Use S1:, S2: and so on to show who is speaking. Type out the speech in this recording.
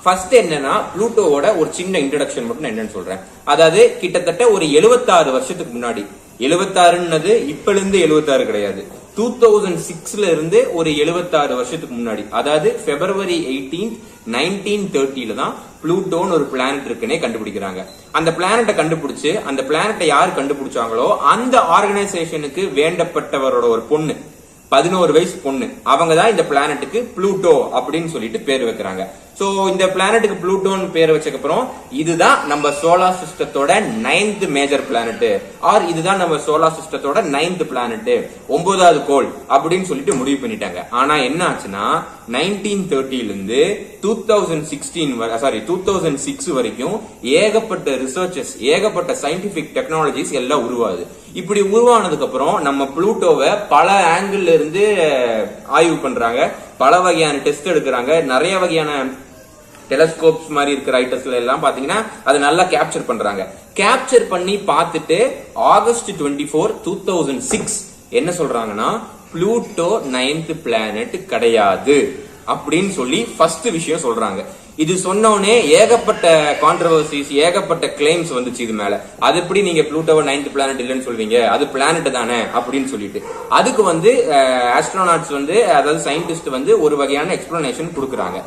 S1: First என்னன்னா ப்ளூட்டோவோட ஒரு சின்ன இன்ட்ரோடக்ஷன் மட்டும் நான் என்னன்னு சொல்றேன். அதாவது கிட்டத்தட்ட ஒரு 76 வருஷத்துக்கு முன்னாடி, 76ன்னது இப்ப இருந்து 76 கிடையாது, 2006ல இருந்து ஒரு 76 வருஷத்துக்கு முன்னாடி, அதாவது February 18, 1930ல தான் ப்ளூட்டோன்னு ஒரு பிளானட் இருக்குன்னே கண்டுபிடிக்கிறாங்க. அந்த பிளானட்டை கண்டுபிடிச்சு, அந்த பிளானட்டை யார் கண்டுபிடிச்சாங்களோ அந்த ஆர்கனைசேஷனுக்கு வேண்டப்பட்டவரோட ஒரு பொண்ணு, 11 வயசு பொண்ணு, அவங்க தான் இந்த பிளானட்டுக்கு ப்ளூட்டோ அப்படின்னு சொல்லிட்டு பேர் வைக்கிறாங்க. சோ இந்த பிளானட்டுக்கு ப்ளூட்டோன்னு பேர் வச்சதுக்கு அப்புறம் இதுதான் நம்ம சோலார் சிஸ்டத்தோட 9th மேஜர் பிளானட், ஆர் இதுதான் நம்ம சோலார் சிஸ்டத்தோட 9th பிளானட், 9வது கோள் அப்படின்னு சொல்லிட்டு முடிவு பண்ணிட்டாங்க. ஆனா என்ன ஆச்சுன்னா 1930ல இருந்து 2006 வரைக்கும் ஏகப்பட்ட ரிசர்ச்சஸ், ஏகப்பட்ட சயின்டிபிக் டெக்னாலஜிஸ் எல்லாம் உருவாகுது. இப்படி உருவானதுக்கு அப்புறம் நம்ம ப்ளூட்டோவை பல ஆங்கிள் இருந்து ஆய்வு பண்றாங்க, பல வகையான டெஸ்ட் எடுக்கிறாங்க, நிறைய வகையான டெலஸ்கோப்ஸ் மாதிரி இருக்கிற ஐட்டம்ஸ்ல எல்லாம் பாத்தீங்கன்னா அதை நல்லா கேப்சர் பண்றாங்க. கேப்சர் பண்ணி பார்த்துட்டு August 24, 2006 என்ன சொல்றாங்கன்னா ப்ளூட்டோ 9th பிளானட் கிடையாது அப்படின்னு சொல்லி ஃபர்ஸ்ட் விஷயம் சொல்றாங்க. இது சொன்னோடனே ஏகப்பட்ட கான்ட்ரவர்சிஸ், ஏகப்பட்ட கிளைம்ஸ் வந்துச்சு இது மேல. அது எப்படி நீங்க ப்ளூட்டோவை 9th பிளானட் இல்லைன்னு சொல்வீங்க, அது பிளானட் தானே அப்படின்னு சொல்லிட்டு அதுக்கு ஆஸ்ட்ரோநாட்ஸ் அதாவது சயின்டிஸ்ட் ஒரு வகையான எக்ஸ்பிளனேஷன் கொடுக்குறாங்க.